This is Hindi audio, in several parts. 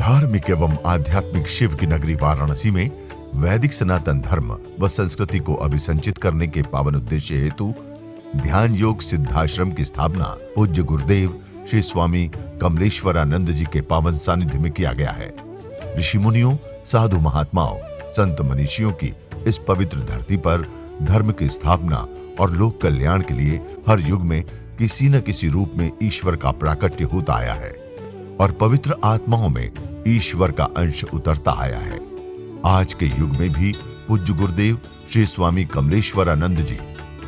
धार्मिक एवं आध्यात्मिक शिव की नगरी वाराणसी में वैदिक सनातन धर्म व संस्कृति को अभिसंचित करने के पावन उद्देश्य हेतु ध्यान योग सिद्धाश्रम की स्थापना पूज्य गुरुदेव श्री स्वामी कमलेश्वरानंद जी के पावन सानिध्य में किया गया है। ऋषि मुनियों, साधु महात्माओं, संत मनीषियों की इस पवित्र धरती पर धर्म की स्थापना और लोक कल्याण के लिए हर युग में किसी न किसी रूप में ईश्वर का प्राकट्य होता आया है और पवित्र आत्माओं में ईश्वर का अंश उतरता आया है। आज के युग में भी पूज्य गुरुदेव श्री स्वामी कमलेश्वरानंद जी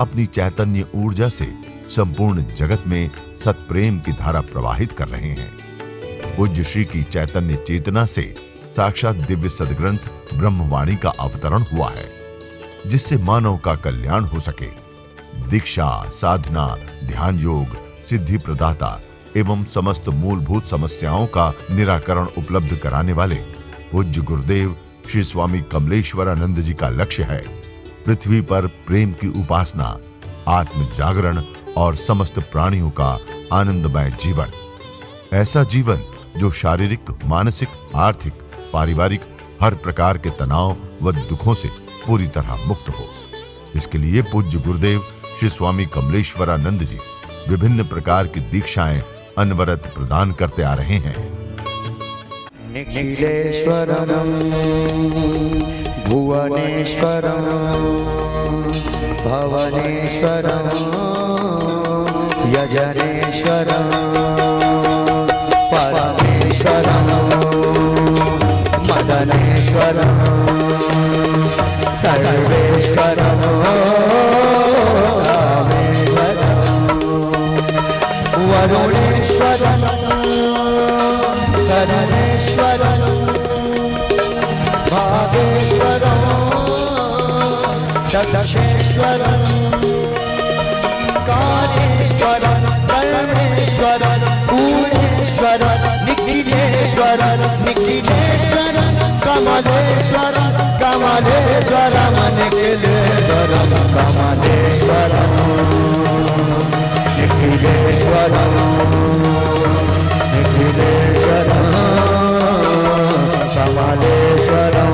अपनी चैतन्य ऊर्जा से संपूर्ण जगत में सत्प्रेम की धारा प्रवाहित कर रहे हैं। पूज्य श्री की चैतन्य चेतना से साक्षात दिव्य सदग्रंथ ब्रह्मवाणी का अवतरण हुआ है, जिससे मानव का कल्याण हो सके। दीक्षा, साधना, ध्यान योग, सिद्धि प्रदाता एवं समस्त मूलभूत समस्याओं का निराकरण उपलब्ध कराने वाले पूज्य गुरुदेव श्री स्वामी कमलेश्वरानंद जी का लक्ष्य है पृथ्वी पर प्रेम की उपासना, आत्म जागरण और समस्त प्राणियों का आनंदमय जीवन। ऐसा जीवन जो शारीरिक, मानसिक, आर्थिक, पारिवारिक हर प्रकार के तनाव व दुखों से पूरी तरह मुक्त हो। इसके लिए पूज्य गुरुदेव श्री स्वामी कमलेश्वरानंद जी विभिन्न प्रकार की दीक्षाएं अनवरत प्रदान करते आ रहे हैं। निखिलेश्वरं भुवनेश्वरं भवनेश्वरं यजनेश्वरं परमेश्वरं मदनेश्वरं सर्वेश्वरं वरुणेश्वरं करुणेश्वरं भागेश्वरं दक्षेश्वरं कालेश्वरं परमेश्वरं पूर्णेश्वरं निखिलेश्वरं निखिलेश्वरं कमलेश्वरं कमलेश्वरं निखिलेश्वरं कमलेश्वरं निखिलेश्वरं निखिलेश्वरं कमलेश्वरं।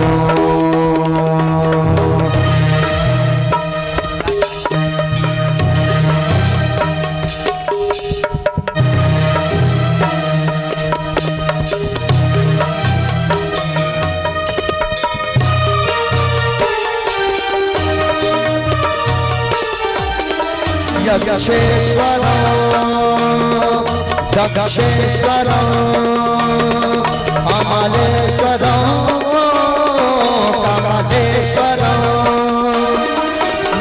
यक्षेश्वरं दक्षेश्वरं अमलेश्वरं कमलेश्वरं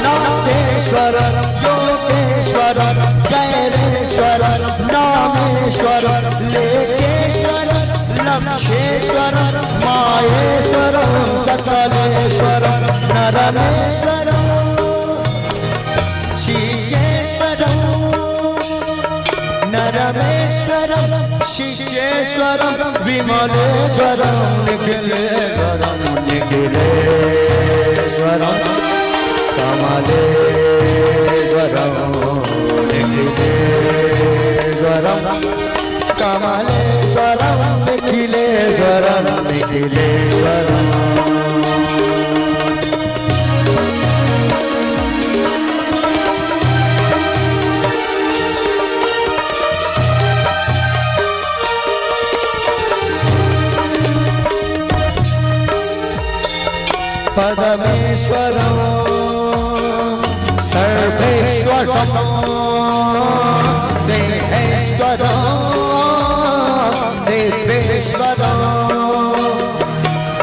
नाथेश्वरं योगेश्वरं कैलेश्वरं नामेश्वरं लेकेश्वरं लक्षेश्वरं माहेश्वरं सकलेश्वरं नरमेश्वरं नरमेश्वरं शिष्येश्वरं विमलेश्वरं निखिलेश्वरं निखिलेश्वरं कमलेश्वरं निखिलेश्वरं कमलेश्वरं निखिलेश्वरं निखिलेश्वरं। पदमेश्वरं सर्वेश्वरं देहेश्वरं देवेश्वरं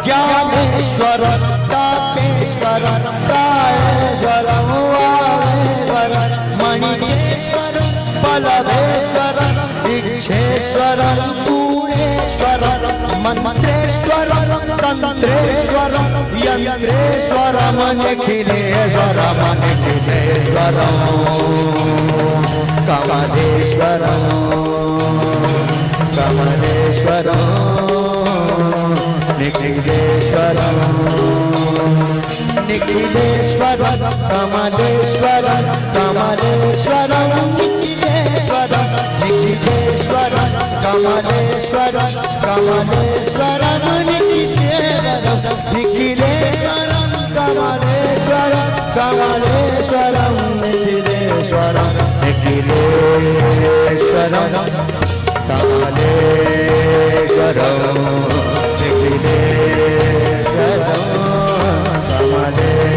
ज्ञानेश्वरं तापेश्वरं कायेश्वरं वागेश्वरं मणिकेश्वरं बलवेश्वरं दीक्षेश्वरं पूर्णेश्वरं मंत्रेश्वरं तंत्रेश्वरं यंत्रेश्वरं निखिलेश्वरं निखिलेश्वरं कमलेश्वरं कमलेश्वरं निखिलेश्वरं निखिलेश्वरं कमलेश्वरं कमलेश्वरं निखिलेश्वरं निखिलेश्वरं कमलेश्वरम कमलेश्वरम निखिलेश्वरम निखिलेश्वरम कमलेश्वरम कमलेश्वरम निखिलेश्वरम निखिलेश्वरम कमलेश्वरम निखिलेश्वरम कमलेश्वरम।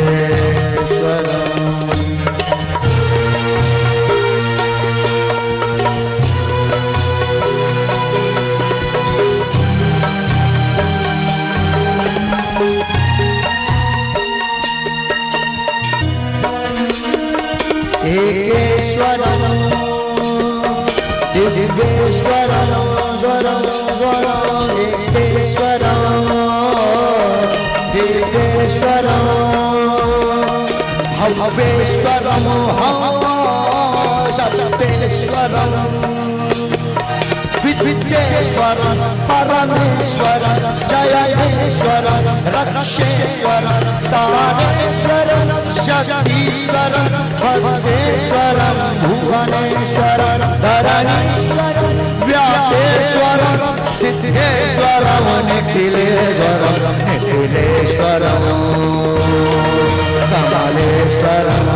एकेश्वरम दिव्येश्वरम स्वरम स्वरम एकेश्वरम दिव्येश्वरम भव्येश्वरम सप्तेश्वरम विद्येश्वरम परमेश्वरम जयेश्वरम रक्षेश्वरम तारेश्वरम शक्तीश्वरम भगवेश्वरम भुवनेश्वरम धरणीश्वरम व्यापेश्वरम सिद्धेश्वरम निखिलेश्वरम निखिलेश्वरम कमलेश्वरम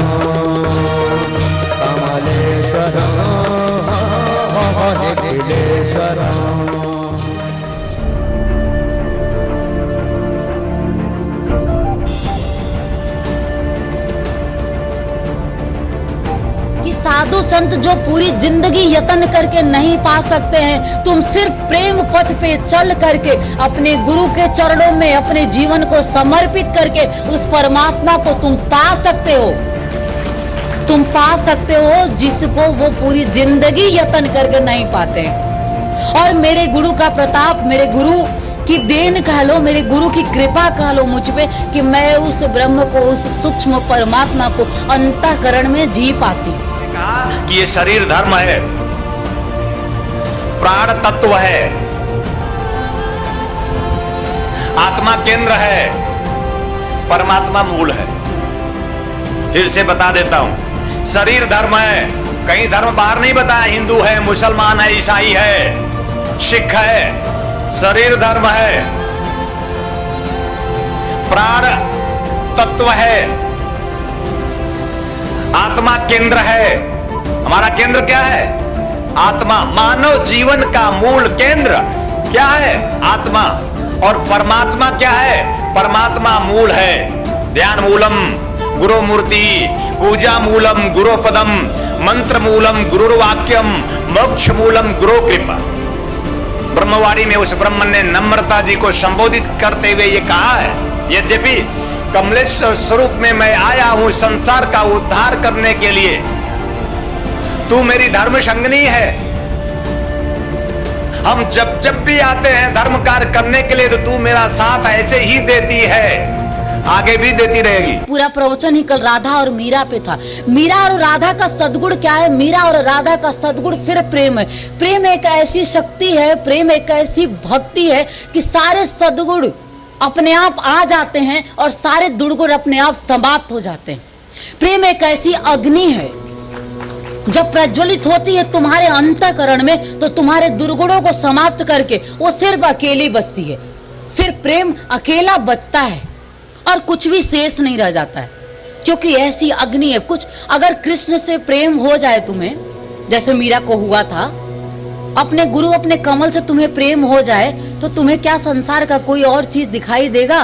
कमलेश्वरम निखिलेश्वरम। साधु संत जो पूरी जिंदगी यत्न करके नहीं पा सकते हैं, तुम सिर्फ प्रेम पथ पे चल करके अपने गुरु के चरणों में अपने जीवन को समर्पित करके उस परमात्मा को तुम पा सकते हो। तुम पा सकते हो जिसको वो पूरी जिंदगी यत्न करके नहीं पाते हैं। और मेरे गुरु का प्रताप, मेरे गुरु की देन कह लो, मेरे गुरु की कृपा कह लो मुझ पे कि मैं उस ब्रह्म को, उस सूक्ष्म परमात्मा को अंतःकरण में जी पाती हूँ। कहा कि ये शरीर धर्म है, प्राण तत्व है, आत्मा केंद्र है, परमात्मा मूल है। फिर से बता देता हूं, शरीर धर्म है, कहीं धर्म बाहर नहीं बताया, हिंदू है, मुसलमान है, ईसाई है, सिख है, शरीर धर्म है, प्राण तत्व है, आत्मा केंद्र है। हमारा केंद्र क्या है? आत्मा। मानव जीवन का मूल केंद्र क्या है? आत्मा। और परमात्मा क्या है? परमात्मा मूल है। ध्यान मूलम गुरु मूर्ति, पूजा मूलम गुरु पदम, मंत्र मूलम गुरुर्वाक्यम, मोक्ष मूलम गुरु कृपा। ब्रह्मवाणी में उस ब्रह्मन ने नम्रता जी को संबोधित करते हुए ये कहा है, यद्यपि कमलेश्वर स्वरूप में मैं आया हूं संसार का उद्धार करने के लिए, तू मेरी धर्म संगनी है। हम जब भी आते हैं धर्म कार्य करने के लिए तो तू मेरा साथ ऐसे ही देती है, आगे भी देती रहेगी। पूरा प्रवचन ही कल राधा और मीरा पे था। मीरा और राधा का सद्गुण क्या है? मीरा और राधा का सद्गुण सिर्फ प्रेम है। प्रेम एक ऐसी शक्ति है, प्रेम एक ऐसी भक्ति है कि सारे सद्गुण अपने आप आ जाते हैं और सारे दुर्गुण अपने आप समाप्त हो जाते हैं। प्रेम एक ऐसी अग्नि है, जब प्रज्वलित होती है तुम्हारे अंतःकरण में तो तुम्हारे दुर्गुणों को समाप्त करके वो सिर्फ अकेली बचती है। सिर्फ प्रेम अकेला बचता है और कुछ भी शेष नहीं रह जाता है, क्योंकि ऐसी अग्नि है। कुछ अगर कृष्ण से प्रेम हो जाए तुम्हें, जैसे मीरा को हुआ था, अपने गुरु अपने कमल से तुम्हें प्रेम हो जाए तो तुम्हें क्या संसार का कोई और चीज दिखाई देगा?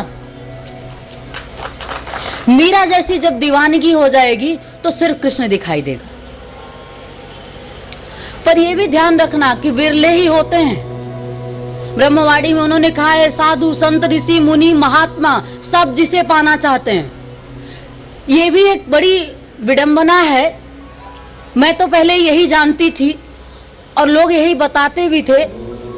मीरा जैसी जब दीवानगी हो जाएगी तो सिर्फ कृष्ण दिखाई देगा। पर यह भी ध्यान रखना कि विरले ही होते हैं। ब्रह्मवाणी में उन्होंने कहा है, साधु संत ऋषि मुनि महात्मा सब जिसे पाना चाहते हैं। यह भी एक बड़ी विडंबना है। मैं तो पहले यही जानती थी और लोग यही बताते भी थे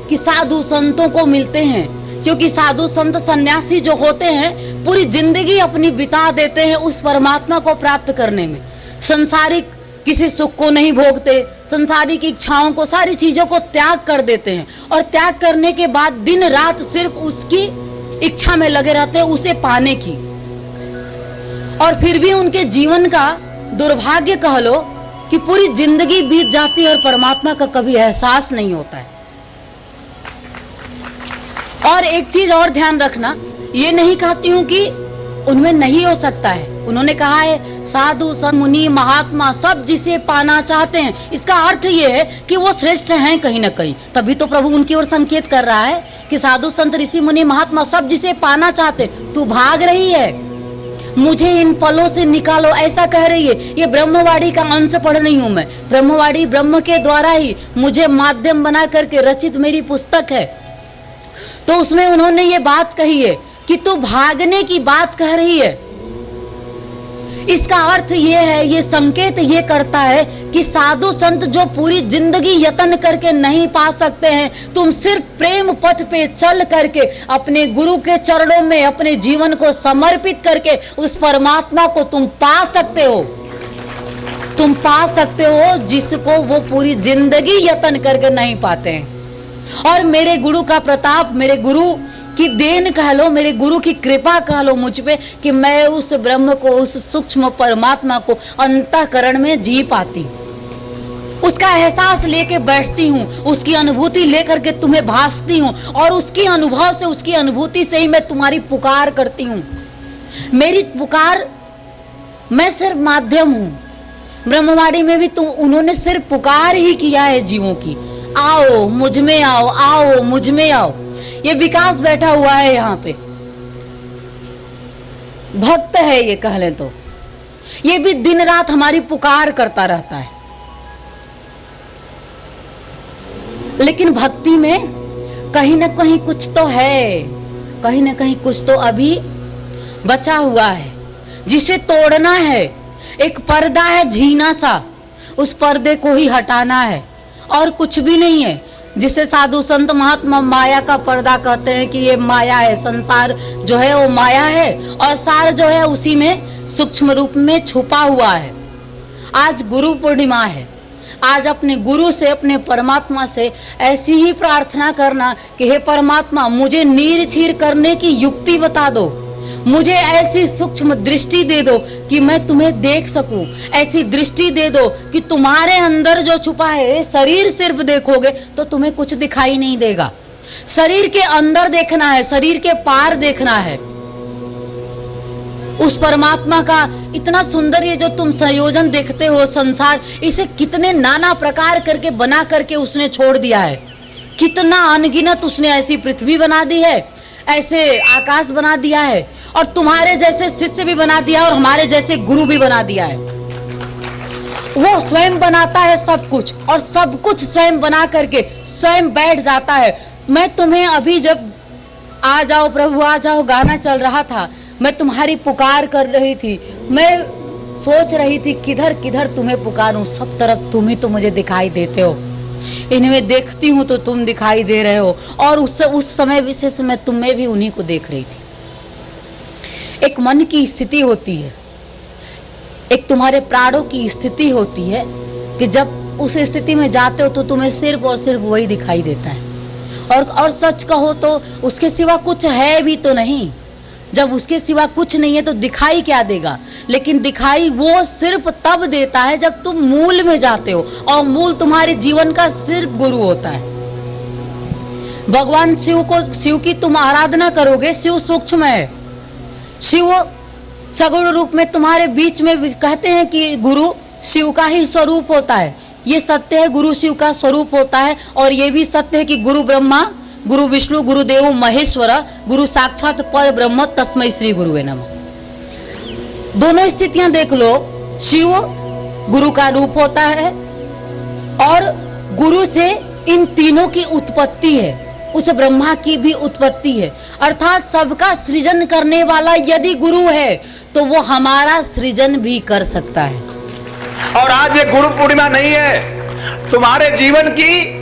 कि साधु संतों को मिलते हैं, क्योंकि साधु संत सन्यासी जो होते हैं पूरी जिंदगी अपनी बिता देते हैं उस परमात्मा को प्राप्त करने में। संसारिक किसी सुख को नहीं भोगते, संसारिक इच्छाओं को, सारी चीजों को त्याग कर देते हैं और त्याग करने के बाद दिन रात सिर्फ उसकी इच्छा में लगे रहते हैं, उसे पाने की। और फिर भी उनके जीवन का दुर्भाग्य कह लो कि पूरी जिंदगी बीत जाती है और परमात्मा का कभी एहसास नहीं होता है। और एक चीज और ध्यान रखना, ये नहीं कहती हूं कि उनमें नहीं हो सकता है। उन्होंने कहा है साधु संत मुनि महात्मा सब जिसे पाना चाहते हैं, इसका अर्थ ये है कि वो श्रेष्ठ हैं कहीं ना कहीं। तभी तो प्रभु उनकी ओर संकेत कर रहा है कि साधु संत ऋषि मुनि महात्मा सब जिसे पाना चाहते, तू भाग रही है, मुझे इन पलों से निकालो, ऐसा कह रही है। ये ब्रह्मवाणी का अंश पढ़ रही हूं मैं। ब्रह्मवाणी ब्रह्म के द्वारा ही मुझे माध्यम बना करके रचित मेरी पुस्तक है। तो उसमें उन्होंने ये बात कही है कि तू भागने की बात कह रही है। इसका अर्थ ये है, ये संकेत ये करता है कि साधु संत जो पूरी जिंदगी यत्न करके नहीं पा सकते हैं, तुम सिर्फ प्रेम पथ पे चल करके अपने गुरु के चरणों में अपने जीवन को समर्पित करके उस परमात्मा को तुम पा सकते हो। तुम पा सकते हो जिसको वो पूरी जिंदगी यत्न करके नहीं पाते हैं। और मेरे गुरु का प्रताप, मेरे गुरु की देन कह लो, मेरे गुरु की कृपा कह लो मुझ पे कि मैं उस ब्रह्म को, उस सूक्ष्म परमात्मा को अंतःकरण में जी पाती हूँ, उसका एहसास लेके बैठती हूँ, उसकी अनुभूति लेकर के तुम्हें भासती हूँ और उसकी अनुभव से, उसकी अनुभूति से ही मैं तुम्हारी पुकार करती हूँ। मेरी पुकार, मैं सिर्फ माध्यम हूँ। ब्रह्मवाणी में भी उन्होंने सिर्फ पुकार ही किया है जीवों की, आओ मुझ में आओ, आओ मुझ में आओ। ये विकास बैठा हुआ है यहाँ पे, भक्त है ये कह लें तो, ये भी दिन रात हमारी पुकार करता रहता है। लेकिन भक्ति में कहीं ना कहीं कुछ तो है, कहीं ना कहीं कुछ तो अभी बचा हुआ है जिसे तोड़ना है। एक पर्दा है झीना सा, उस पर्दे को ही हटाना है और कुछ भी नहीं है। जिसे साधु संत महात्मा माया का पर्दा कहते हैं कि ये माया है, संसार जो है वो माया है और सार जो है उसी में सूक्ष्म रूप में छुपा हुआ है। आज गुरु पूर्णिमा है, आज अपने गुरु से, अपने परमात्मा से ऐसी ही प्रार्थना करना कि हे परमात्मा मुझे नीर छीर करने की युक्ति बता दो, मुझे ऐसी सूक्ष्म दृष्टि दे दो कि मैं तुम्हें देख सकूं, ऐसी दृष्टि दे दो कि तुम्हारे अंदर जो छुपा है, शरीर सिर्फ देखोगे तो तुम्हें कुछ दिखाई नहीं देगा। शरीर के अंदर देखना है, शरीर के पार देखना है। उस परमात्मा का इतना सुंदर ये जो तुम संयोजन देखते हो, संसार, इसे कितने नाना प्रकार करके बना करके उसने छोड़ दिया है। कितना अनगिनत उसने ऐसी पृथ्वी बना दी है, ऐसे आकाश बना दिया है और तुम्हारे जैसे शिष्य भी बना दिया और हमारे जैसे गुरु भी बना दिया है। वो स्वयं बनाता है सब कुछ और सब कुछ स्वयं बना करके स्वयं बैठ जाता है। मैं तुम्हें अभी जब आ जाओ प्रभु आ जाओ गाना चल रहा था, मैं तुम्हारी पुकार कर रही थी, मैं सोच रही थी किधर किधर तुम्हें पुकारूं, सब तरफ तुम ही तो मुझे दिखाई देते हो। इनमें देखती हूँ तो तुम दिखाई दे रहे हो और उस समय विशेष में तुम्हें भी उन्हीं को देख रही थी। एक मन की स्थिति होती है, एक तुम्हारे प्राणों की स्थिति होती है कि जब उस स्थिति में जाते हो तो तुम्हें सिर्फ और सिर्फ वही दिखाई देता है और सच कहो तो उसके सिवा कुछ है भी तो नहीं। जब उसके सिवा कुछ नहीं है तो दिखाई क्या देगा, लेकिन दिखाई वो सिर्फ तब देता है जब तुम मूल में जाते हो और मूल तुम्हारे जीवन का सिर्फ गुरु होता है। भगवान शिव की तुम आराधना करोगे, शिव सूक्ष्म है, शिव सगुण रूप में तुम्हारे बीच में कहते हैं कि गुरु शिव का ही स्वरूप होता है। ये सत्य है, गुरु शिव का स्वरूप होता है और ये भी सत्य है कि गुरु ब्रह्मा गुरु विष्णु गुरुदेव महेश्वर गुरु साक्षात पर ब्रह्म तस्मै श्री गुरुवे नमः। दोनों स्थितियां देख लो, शिव गुरु का रूप होता है और गुरु से इन तीनों की उत्पत्ति है, उस ब्रह्मा की भी उत्पत्ति है। अर्थात सबका सृजन करने वाला यदि गुरु है तो वो हमारा सृजन भी कर सकता है। और आज ये गुरु पूर्णिमा नहीं है, तुम्हारे जीवन की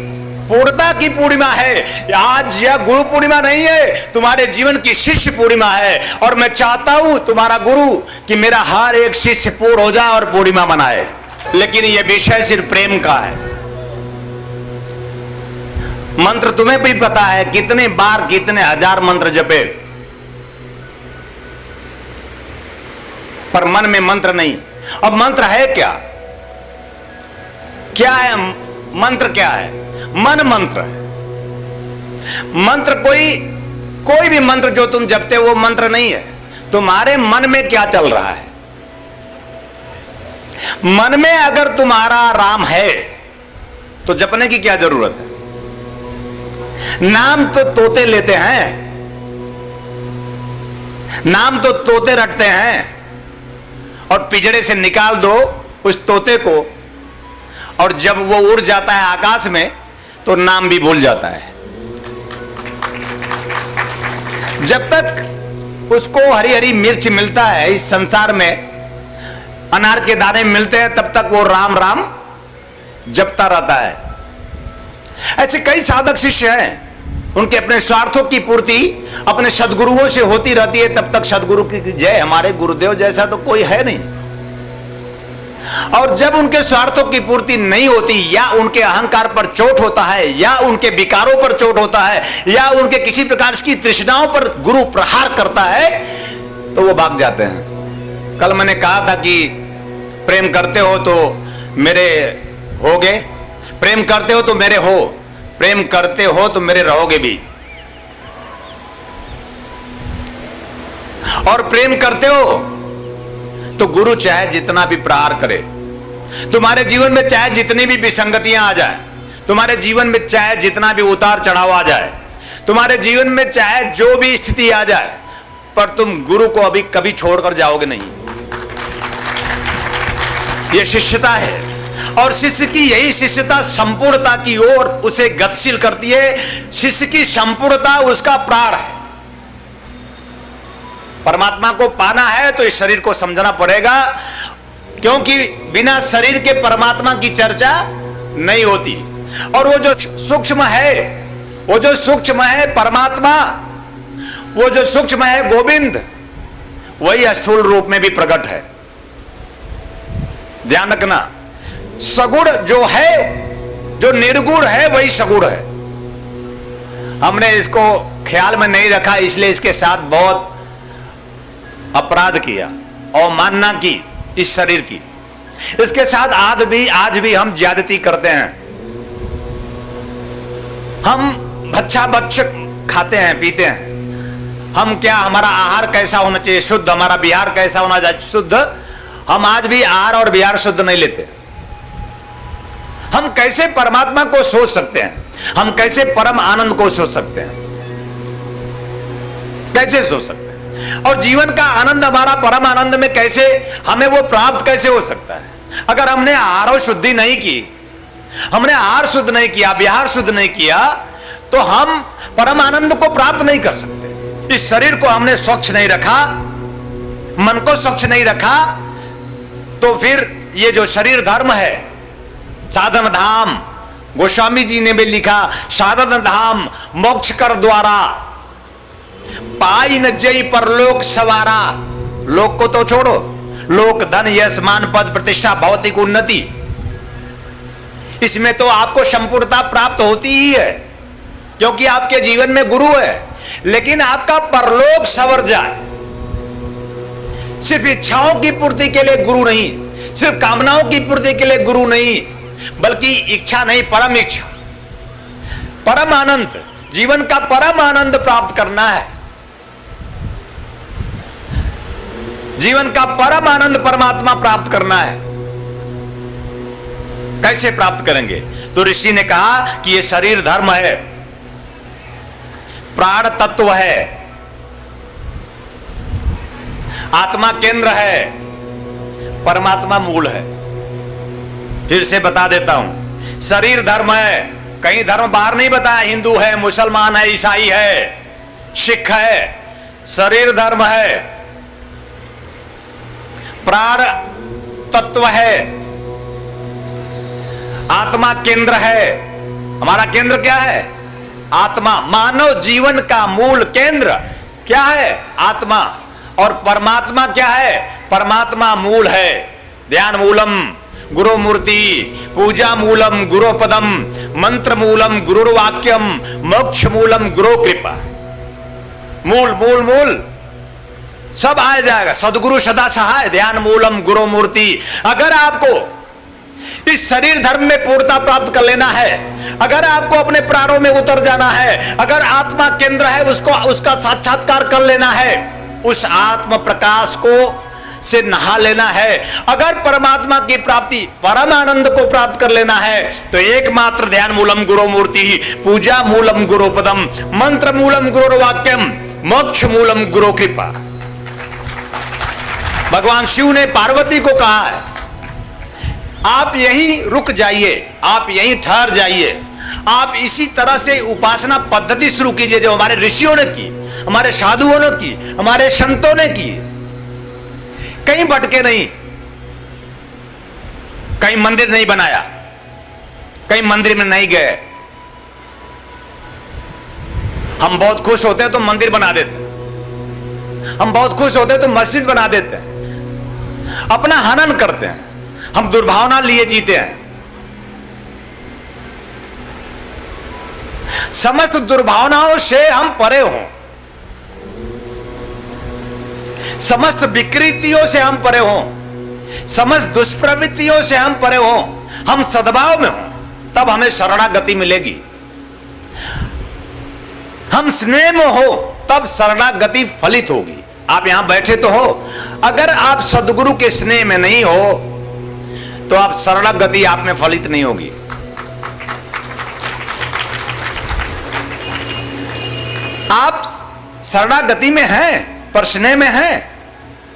पूर्णता की पूर्णिमा है। आज यह गुरु पूर्णिमा नहीं है, तुम्हारे जीवन की शिष्य पूर्णिमा है। और मैं चाहता हूं तुम्हारा गुरु कि मेरा हर एक शिष्य पूर्ण हो जाए और पूर्णिमा मनाए। लेकिन यह विषय सिर्फ प्रेम का है। मंत्र तुम्हें भी पता है, कितने बार कितने हजार मंत्र जपे, पर मन में मंत्र नहीं। अब मंत्र है क्या? क्या है मंत्र? क्या है मन? मंत्र है। मंत्र कोई कोई भी मंत्र जो तुम जपते हो वो मंत्र नहीं है, तुम्हारे मन में क्या चल रहा है। मन में अगर तुम्हारा राम है तो जपने की क्या जरूरत है। नाम तो तोते लेते हैं, नाम तो तोते रटते हैं, और पिंजड़े से निकाल दो उस तोते को, और जब वो उड़ जाता है आकाश में तो नाम भी भूल जाता है। जब तक उसको हरी हरी मिर्च मिलता है इस संसार में, अनार के दाने मिलते हैं, तब तक वो राम राम जपता रहता है। ऐसे कई साधक शिष्य हैं, उनके अपने स्वार्थों की पूर्ति अपने सदगुरुओं से होती रहती है, तब तक सदगुरु की जय, हमारे गुरुदेव जैसा तो कोई है नहीं। और जब उनके स्वार्थों की पूर्ति नहीं होती, या उनके अहंकार पर चोट होता है, या उनके विकारों पर चोट होता है, या उनके किसी प्रकार की तृष्णाओं पर गुरु प्रहार करता है, तो वो भाग जाते हैं। कल मैंने कहा था कि प्रेम करते हो तो मेरे होगे, प्रेम करते हो तो मेरे हो, प्रेम करते हो तो मेरे रहोगे भी। और प्रेम करते हो तो गुरु चाहे जितना भी प्रहार करे, तुम्हारे जीवन में चाहे जितनी भी विसंगतियां आ जाए, तुम्हारे जीवन में चाहे जितना भी उतार चढ़ाव आ जाए, तुम्हारे जीवन में चाहे जो भी स्थिति आ जाए, पर तुम गुरु को अभी कभी छोड़कर जाओगे नहीं। यह शिष्यता है, और शिष्य की यही शिष्यता संपूर्णता की ओर उसे गतिशील करती है। शिष्य की संपूर्णता उसका प्राण है। परमात्मा को पाना है तो इस शरीर को समझना पड़ेगा, क्योंकि बिना शरीर के परमात्मा की चर्चा नहीं होती। और वो जो सूक्ष्म है, वो जो सूक्ष्म है परमात्मा, वो जो सूक्ष्म है गोविंद, वही स्थूल रूप में भी प्रकट है। ध्यान रखना, सगुण जो है, जो निर्गुण है, वही सगुण है। हमने इसको ख्याल में नहीं रखा, इसलिए इसके साथ बहुत अपराध किया, अवमानना की इस शरीर की। इसके साथ आज भी हम ज्यादती करते हैं। हम बच्चा खाते हैं, पीते हैं। हम क्या, हमारा आहार कैसा होना चाहिए? शुद्ध। हमारा विहार कैसा होना चाहिए? शुद्ध। हम आज भी आहार और विहार शुद्ध नहीं लेते। हम कैसे परमात्मा को सोच सकते हैं? हम कैसे परम आनंद को सोच सकते हैं? कैसे सोच सकते हैं? और जीवन का आनंद, हमारा परम आनंद में कैसे, हमें वो प्राप्त कैसे हो सकता है? अगर हमने आहार शुद्धि नहीं की, हमने आहार शुद्ध नहीं किया, विहार शुद्ध नहीं किया, तो हम परम आनंद को प्राप्त नहीं कर सकते। इस शरीर को हमने स्वच्छ नहीं रखा, मन को स्वच्छ नहीं रखा, तो फिर ये जो शरीर धर्म है, साधन धाम, गोस्वामी जी ने भी लिखा, साधन धाम मोक्ष कर द्वारा, पाई न जई परलोक सवारा। लोक को तो छोड़ो, लोक धन यश मान पद प्रतिष्ठा भौतिक उन्नति, इसमें तो आपको संपूर्णता प्राप्त होती ही है, क्योंकि आपके जीवन में गुरु है। लेकिन आपका परलोक सवर जाए, सिर्फ इच्छाओं की पूर्ति के लिए गुरु नहीं, सिर्फ कामनाओं की पूर्ति के लिए गुरु नहीं, बल्कि इच्छा नहीं, परम इच्छा, परम आनंद, जीवन का परम आनंद प्राप्त करना है। जीवन का परम आनंद परमात्मा प्राप्त करना है। कैसे प्राप्त करेंगे? तो ऋषि ने कहा कि यह शरीर धर्म है, प्राण तत्व है, आत्मा केंद्र है, परमात्मा मूल है। फिर से बता देता हूं, शरीर धर्म है। कहीं धर्म बाहर नहीं बताया, हिंदू है, मुसलमान है, ईसाई है, सिख है। शरीर धर्म है, प्राण तत्व है, आत्मा केंद्र है। हमारा केंद्र क्या है? आत्मा। मानव जीवन का मूल केंद्र क्या है? आत्मा। और परमात्मा क्या है? परमात्मा मूल है। ध्यान मूलम गुरु मूर्ति, पूजा मूलम गुरु पदम, मंत्र मूलम गुरुर्वाक्यम, मोक्ष मूलम गुरु कृपा। मूल मूल मूल सब आ जाएगा। सदगुरु सदा सहाय, ध्यान मूलम गुरु मूर्ति। अगर आपको इस शरीर धर्म में पूर्णता प्राप्त कर लेना है, अगर आपको अपने प्राणों में उतर जाना है, अगर आत्मा केंद्र है उसका साक्षात्कार कर लेना है, उस आत्म प्रकाश को से नहा लेना है, अगर परमात्मा की प्राप्ति परम आनंद को प्राप्त कर लेना है, तो एकमात्र ध्यान मूलम गुरो मूर्ति, पूजा मूलम गुरो पदम, मंत्र मूलम गुरो वाक्यम, मोक्ष मूलम गुरो कृपा। भगवान शिव ने पार्वती को कहा है, आप यहीं रुक जाइए, आप यहीं ठहर जाइए, आप इसी तरह से उपासना पद्धति शुरू कीजिए जो हमारे ऋषियों ने की, हमारे साधुओं ने की, हमारे संतों ने की। कहीं भटके नहीं, कहीं मंदिर नहीं बनाया, कहीं मंदिर में नहीं गए। हम बहुत खुश होते हैं तो मंदिर बना देते हैं, हम बहुत खुश होते हैं तो मस्जिद बना देते हैं, अपना हनन करते हैं, हम दुर्भावना लिए जीते हैं। समस्त दुर्भावनाओं से हम परे हों, समस्त विकृतियों से हम परे हों, समस्त दुष्प्रवृत्तियों से हम परे हों, हम सद्भाव में हों, तब हमें शरणागति मिलेगी। हम स्नेह में हो तब शरणागति फलित होगी। आप यहां बैठे तो हो, अगर आप सदगुरु के स्नेह में नहीं हो तो आप शरणागति आप में फलित नहीं होगी। आप शरणागति में हैं पर स्नेह में हैं,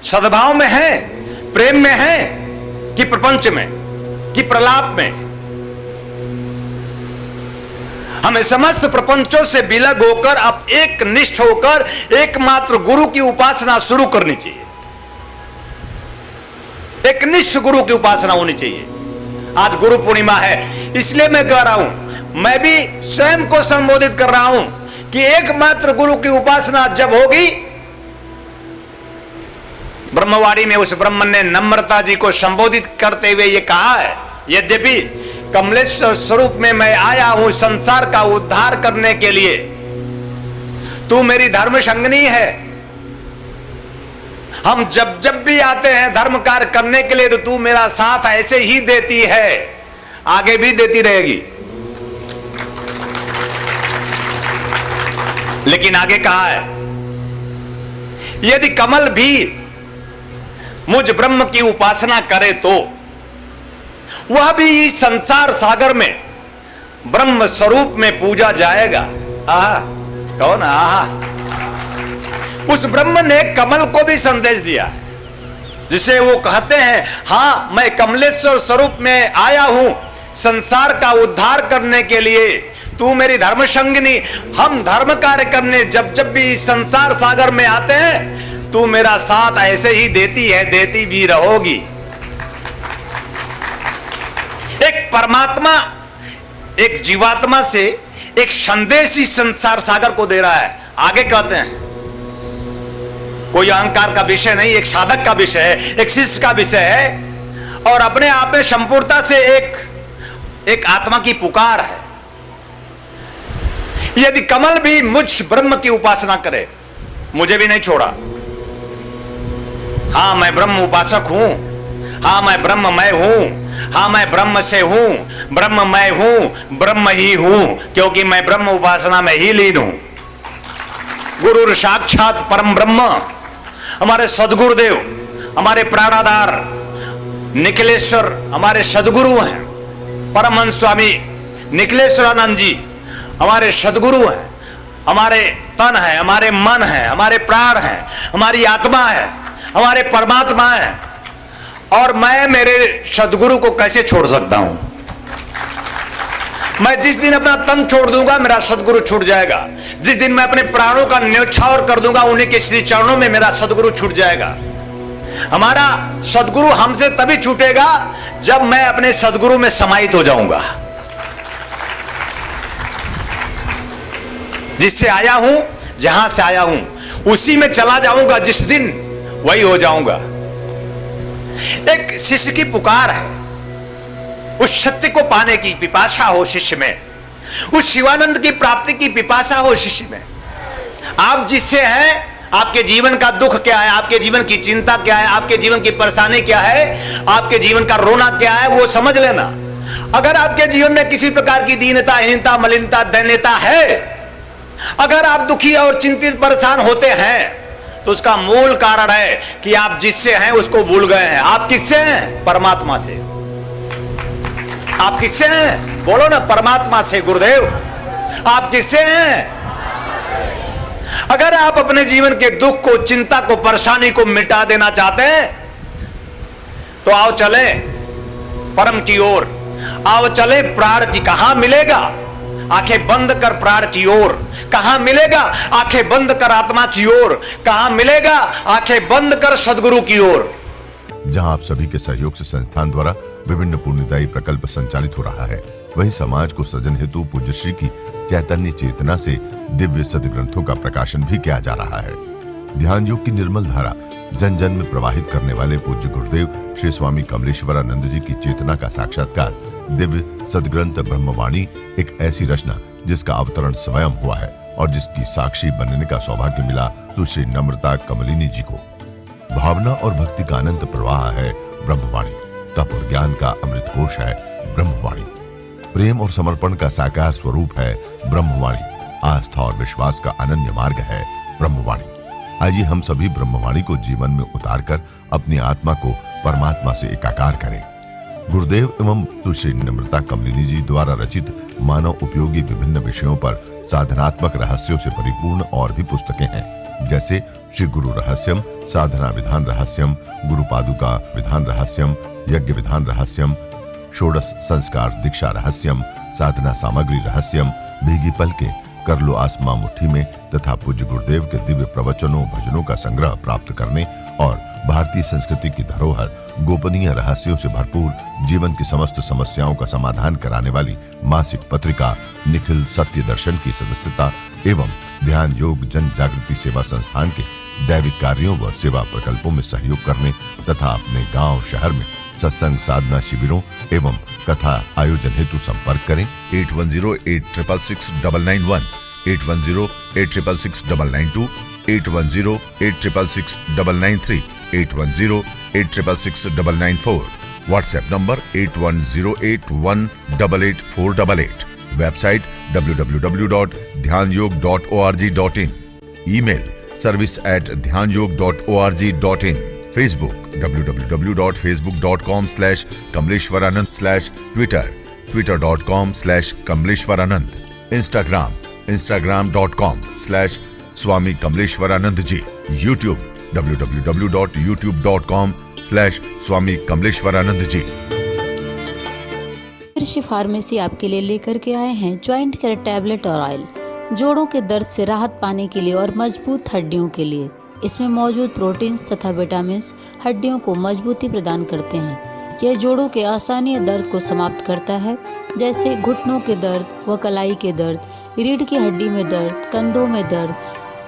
सद्भाव में हैं, प्रेम में हैं कि प्रपंच में, कि प्रलाप में। हमें समस्त प्रपंचों से विलग होकर अब एक निष्ठ होकर एकमात्र गुरु की उपासना शुरू करनी चाहिए। एक निष्ठ गुरु की उपासना होनी चाहिए। आज गुरु पूर्णिमा है, इसलिए मैं कह रहा हूं, मैं भी स्वयं को संबोधित कर रहा हूं कि एकमात्र गुरु की उपासना जब होगी, ब्रह्मवाणी में उस ब्रह्मन ने नम्रता जी को संबोधित करते हुए यह कहा है, यद्यपि कमलेश्वर स्वरूप में मैं आया हूं संसार का उद्धार करने के लिए, तू मेरी धर्म संगनी है। हम जब जब भी आते हैं धर्म कार्य करने के लिए तो तू मेरा साथ ऐसे ही देती है, आगे भी देती रहेगी। लेकिन आगे कहा है, यदि कमल भी मुझ ब्रह्म की उपासना करे तो वह भी इस संसार सागर में ब्रह्म स्वरूप में पूजा जाएगा। आहा, कौन? आहा, उस ब्रह्म ने कमल को भी संदेश दिया है, जिसे वो कहते हैं, हां मैं कमलेश्वर स्वरूप में आया हूं संसार का उद्धार करने के लिए, तू मेरी धर्म संगिनी। हम धर्म कार्य करने जब जब भी इस संसार सागर में आते हैं तू मेरा साथ ऐसे ही देती है, देती भी रहोगी। एक परमात्मा एक जीवात्मा से एक संदेश इस संसार सागर को दे रहा है। आगे कहते हैं, कोई अहंकार का विषय नहीं, एक साधक का विषय है, एक शिष्य का विषय है, और अपने आप में संपूर्णता से एक आत्मा की पुकार है। यदि कमल भी मुझ ब्रह्म की उपासना करे, मुझे भी नहीं छोड़ा। हाँ मैं ब्रह्म उपासक हूं, हाँ मैं ब्रह्ममय हूं, हाँ मैं ब्रह्म से हूं, ब्रह्ममय हूं, ब्रह्म ही हूं, क्योंकि मैं ब्रह्म उपासना में ही लीन हूं। गुरु साक्षात परम ब्रह्म हमारे सदगुरुदेव, हमारे प्राणाधार निखिलेश्वर हमारे सदगुरु हैं। परमहंस स्वामी निखिलेश्वरानंद जी हमारे सदगुरु हैं, हमारे तन है, हमारे मन है, हमारे प्राण है, हमारी आत्मा है, हमारे परमात्मा है। और मैं मेरे सदगुरु को कैसे छोड़ सकता हूं? मैं जिस दिन अपना तन छोड़ दूंगा मेरा सदगुरु छूट जाएगा। जिस दिन मैं अपने प्राणों का न्यौछावर कर दूंगा उन्हीं के श्री चरणों में मेरा सदगुरु छूट जाएगा। हमारा सदगुरु हमसे तभी छूटेगा जब मैं अपने सदगुरु में समाहित हो जाऊंगा। जिससे आया हूं, जहां से आया हूं उसी में चला जाऊंगा, जिस दिन वही हो जाऊंगा। एक शिष्य की पुकार है, उस सत्य को पाने की पिपासा हो शिष्य में, उस शिवानंद की प्राप्ति की पिपासा हो शिष्य में। आप जिससे हैं आपके जीवन का दुख क्या है, आपके जीवन की चिंता क्या है, आपके जीवन की परेशानी क्या है, आपके जीवन का रोना क्या है, वो समझ लेना। अगर आपके जीवन में किसी प्रकार की दीनता, हीनता, मलिनता, दैन्यता है, अगर आप दुखी और चिंतित परेशान होते हैं, तो उसका मूल कारण है कि आप जिससे हैं उसको भूल गए हैं। आप किससे हैं? परमात्मा से। आप किससे हैं? बोलो ना, परमात्मा से। गुरुदेव, आप किससे हैं? अगर आप अपने जीवन के दुख को, चिंता को, परेशानी को मिटा देना चाहते हैं, तो आओ चले परम की ओर, आओ चले प्राण की। कहां मिलेगा? आंखें बंद कर प्राण की ओर। कहां मिलेगा? आंखें बंद कर आत्मा की ओर। कहां मिलेगा? आंखें बंद कर सदगुरु की ओर। जहां आप सभी के सहयोग से संस्थान द्वारा विभिन्न पुण्यदायी प्रकल्प संचालित हो रहा है, वहीं समाज को सृजन हेतु पूज्य श्री की चैतन्य चेतना से दिव्य सदग्रंथों का प्रकाशन भी किया जा रहा है। ध्यान योग की निर्मल धारा जन जन में प्रवाहित करने वाले पूज्य गुरुदेव श्री स्वामी कमलेश्वरानंद जी की चेतना का साक्षात्कार दिव्य सदग्रंथ ब्रह्मवाणी एक ऐसी रचना जिसका अवतरण स्वयं हुआ है और जिसकी साक्षी बनने का सौभाग्य मिला सुश्री नम्रता कमलिनी जी को। भावना और भक्ति का अनंत प्रवाह है ब्रह्मवाणी। तप और ज्ञान का अमृत कोश है ब्रह्मवाणी। प्रेम और समर्पण का साकार स्वरूप है ब्रह्मवाणी। आस्था और विश्वास का अनन्य मार्ग है ब्रह्मवाणी। आइए हम सभी ब्रह्मवाणी को जीवन में उतारकर अपनी आत्मा को परमात्मा से एकाकार करें। गुरुदेव एवं सुश्री नम्रता कमलिनी जी द्वारा रचित मानव उपयोगी विभिन्न विषयों पर साधनात्मक रहस्यों से परिपूर्ण और भी पुस्तकें हैं, जैसे श्री गुरु रहस्यम, साधना विधान रहस्यम, गुरु पादुका विधान रहस्यम, यज्ञ विधान रहस्यम, षोडश संस्कार दीक्षा रहस्यम, साधना सामग्री रहस्यम, भीगी पलके, कर लो आसमां मुट्ठी में तथा पूज्य गुरुदेव के दिव्य प्रवचनों भजनों का संग्रह प्राप्त करने और भारतीय संस्कृति की धरोहर गोपनीय रहस्यों से भरपूर जीवन की समस्त समस्याओं का समाधान कराने वाली मासिक पत्रिका निखिल सत्य दर्शन की सदस्यता एवं ध्यान योग जन जागृति सेवा संस्थान के दैविक कार्यों व सेवा प्रकल्पों में सहयोग करने तथा अपने गांव शहर में सत्संग साधना शिविरों एवं कथा आयोजन हेतु संपर्क करें 8108666991, 8108666992, 8108666993, 8108666994, व्हाट्सएप नंबर 8108188488, वेबसाइट www.dhyanयोग.org.in, ईमेल service@dhyanयोग.org.in, Facebook www.facebook.com/kamleshwaranand, Twitter twitter.com/kamleshwaranand, Instagram instagram.com/Swami Kamleshwaranand ji, YouTube www.youtube.com/Swami Kamleshwaranand ji। ऋषि फार्मेसी आपके लिए लेकर के आए हैं ज्वाइंट केयर टैबलेट और ऑयल, जोड़ों के दर्द से राहत पाने के लिए और मजबूत हड्डियों के लिए। इसमें मौजूद प्रोटीन्स तथा विटामिन्स हड्डियों को मजबूती प्रदान करते हैं। यह जोड़ों के आसानी दर्द को समाप्त करता है, जैसे घुटनों के दर्द व कलाई के दर्द, रीढ़ की हड्डी में दर्द, कंधों में दर्द।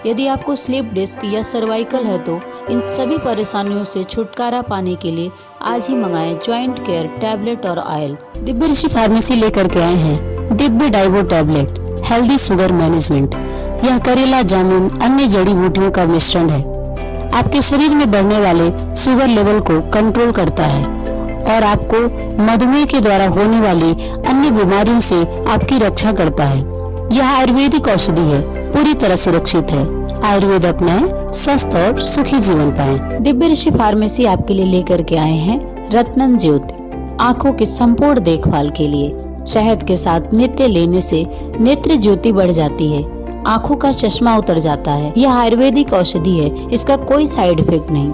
यदि आपको स्लिप डिस्क या सर्वाइकल है तो इन सभी परेशानियों से छुटकारा पाने के लिए आज ही मंगाएं ज्वाइंट केयर टैबलेट और ऑयल। दिव्य ऋषि फार्मेसी लेकर के आए हैं Divya Daewoo tablet, healthy sugar management. यह करेला, जामुन, अन्य जड़ी बूटियों का मिश्रण है। आपके शरीर में बढ़ने वाले शुगर लेवल को कंट्रोल करता है और आपको मधुमेह के द्वारा होने वाली अन्य बीमारियों से आपकी रक्षा करता है। यह आयुर्वेदिक औषधि है, पूरी तरह सुरक्षित है। आयुर्वेद अपनाएं, स्वस्थ और सुखी जीवन पाएं। दिव्य ऋषि फार्मेसी आपके लिए लेकर के आए हैं रत्नम ज्योति, आँखों की संपूर्ण देखभाल के लिए। शहद के साथ नित्य लेने से नेत्र ज्योति बढ़ जाती है, आँखों का चश्मा उतर जाता है। यह आयुर्वेदिक औषधि है, इसका कोई साइड इफेक्ट नहीं।